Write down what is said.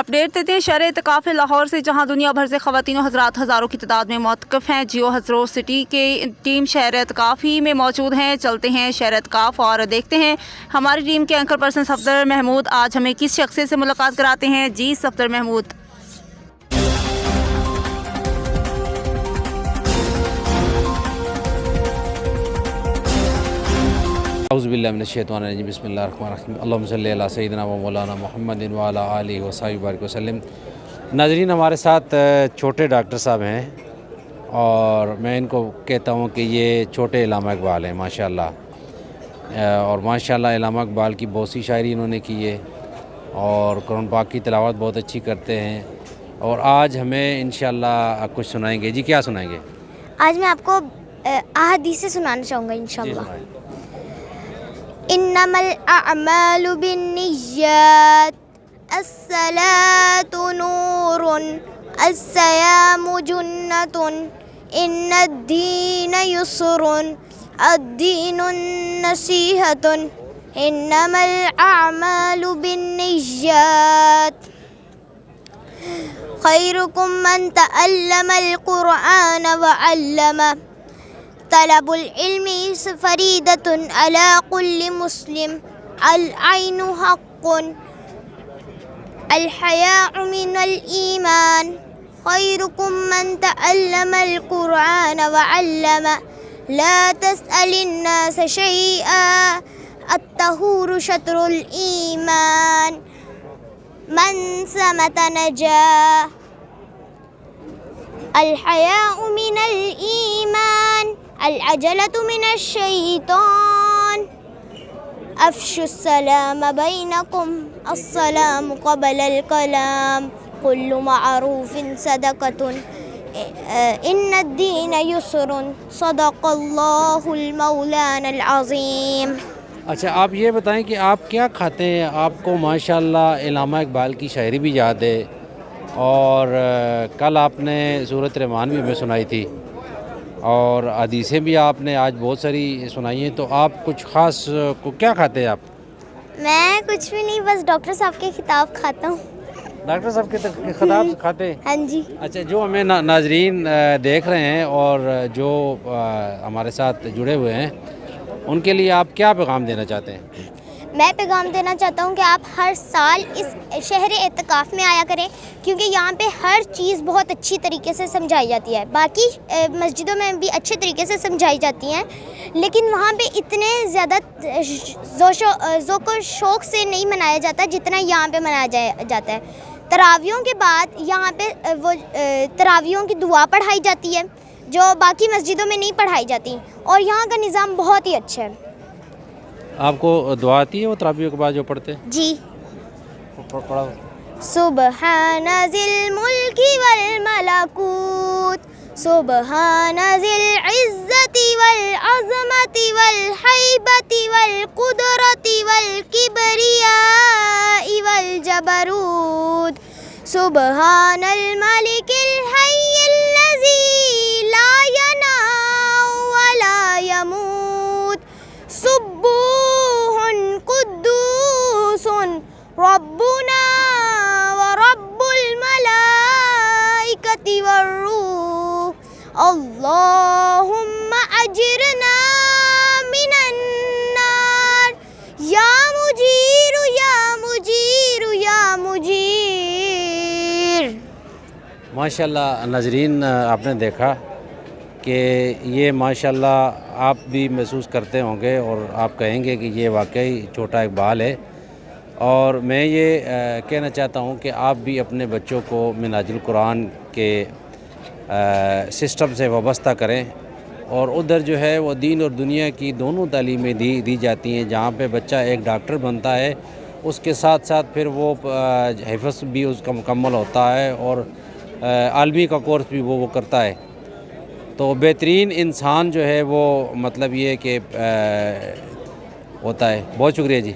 Update देते हैं शहर एतकाफ़ लाहौर से, जहां दुनिया भर से ख़वातीन हज़रात हज़ारों की तादाद में मौतकफ़ हैं। जियो हज़रो सिटी के टीम शहर एतकाफ़ ही में मौजूद हैं। चलते हैं शहर एतकाफ़ और देखते हैं हमारी टीम के एंकर पर्सन सफदर महमूद आज हमें किस शख्स से मुलाकात कराते हैं। जी सफदर महमूद। औज़ुबिल्लाहि बिस्मिल्लाहिर्रहमानिर्रहीम अल्लाहुम्मा सल्लि अला सय्यिदिना व मौलाना मुहम्मदिन व अला आलिहि व सहाबिहि बारिक वसल्लम। नाज़रीन, हमारे साथ छोटे डॉक्टर साहब हैं और मैं इनको कहता हूँ कि ये छोटे इल्लामा इक़बाल हैं माशाअल्लाह। और माशाअल्लाह इल्लामा इक़बाल की बहुत सी शायरी इन्होंने की है और कुरान पाक की तिलावत बहुत अच्छी करते हैं और आज हमें इंशाअल्लाह कुछ सुनाएंगे। जी क्या सुनाएंगे? आज मैं आपको अहादीस सुनाना चाहूँगा इंशाअल्लाह। इन्नमल अअमालु बिन्निय्यात अस्सलातु नूरुन अस्सयामु जुन्नतुन इन्नद्दीन युस्रुन अद्दीनुन नसीहतुन इन्नमल अअमालु बिन्निय्यात खैरुकुम मन तअल्लमल कुरआन व अल्लमा तलबुल इल्मी फरीदतुन अला कुल्लि मुस्लिम अल ऐनु हक़्क़ुन अल हयाउ मिनल ईमान खैरुकुम मन तअल्लमल कुरआन व अल्लमा ला तस्अलिन नास शैआ अत्तहूरु शत्रुल ईमान मन समत नजा अल हयाउ मिनल ईमान अल अजलतु मिनश शैतान अफ़शुस्सलाम बैनकुम अस्सलामु क़बलल कलाम कुल्लु मअरूफिन सदक़तुन इन्नद्दीन युस्रुन सदक़ल्लाहुल मौलानल अज़ीम। अच्छा, आप ये बताएं कि आप क्या खाते हैं? आपको माशाअल्लाह इल्लामा इक़बाल की शायरी भी याद है और कल आपने सूरत रहमान भी हमें सुनाई थी और हदीसें भी आपने आज बहुत सारी सुनाई हैं। तो आप कुछ ख़ास को क्या खाते हैं आप? मैं कुछ भी नहीं, बस डॉक्टर साहब की किताब खाता हूँ। डॉक्टर साहब के खिताब खाते हैं? हाँ जी। अच्छा, जो हमें नाजरीन देख रहे हैं और जो हमारे साथ जुड़े हुए हैं उनके लिए आप क्या पैगाम देना चाहते हैं? मैं पैगाम देना चाहता हूँ कि आप हर साल इस शहर एतकाफ़ में आया करें, क्योंकि यहाँ पे हर चीज़ बहुत अच्छी तरीके से समझाई जाती है। बाकी मस्जिदों में भी अच्छे तरीके से समझाई जाती हैं, लेकिन वहाँ पे इतने ज़्यादा ज़ोक़ शौक़ से नहीं मनाया जाता जितना यहाँ पे मनाया जाता है। तरावियों के बाद यहाँ पे वो तरावियों की दुआ पढ़ाई जाती है जो बाकी मस्जिदों में नहीं पढ़ाई जाती, और यहाँ का निज़ाम बहुत ही अच्छा है। आपको दुआ आती है वो तरावियों के बाद जो पढ़ते हैं? जी। सुबहाना ज़िल मुल्की वल मलकूत सुबहाना ज़िल इज़्ज़ति वल अज़मति वल हैबति वल कुदरति वल किबरियाइ वल जबरूत सुबहानल मलिकिल हय्यिल लज़ी ला यनामु व ला यमूत सुब्बूहुन कुद्दूसुन रब्बुना व रब्बुल मलाइकति वर्रूह अल्लाहुम्मा अजिरना मिनन नार या मुजीरु या मुजीरु या मुजीर। माशाअल्लाह नाजरीन, आपने देखा कि ये माशाअल्लाह आप भी महसूस करते होंगे और आप कहेंगे कि ये वाकई छोटा इकबाल है। और मैं ये कहना चाहता हूँ कि आप भी अपने बच्चों को मिनाजुल कुरान के सिस्टम से वाबस्ता करें और उधर जो है वो दीन और दुनिया की दोनों तालीमें दी जाती हैं। जहाँ पे बच्चा एक डॉक्टर बनता है उसके साथ साथ फिर वो हिफ्ज़ भी उसका मुकम्मल होता है और आलमी का कोर्स भी वो करता है। तो बेहतरीन इंसान जो है वो मतलब ये कि होता है। बहुत शुक्रिया जी।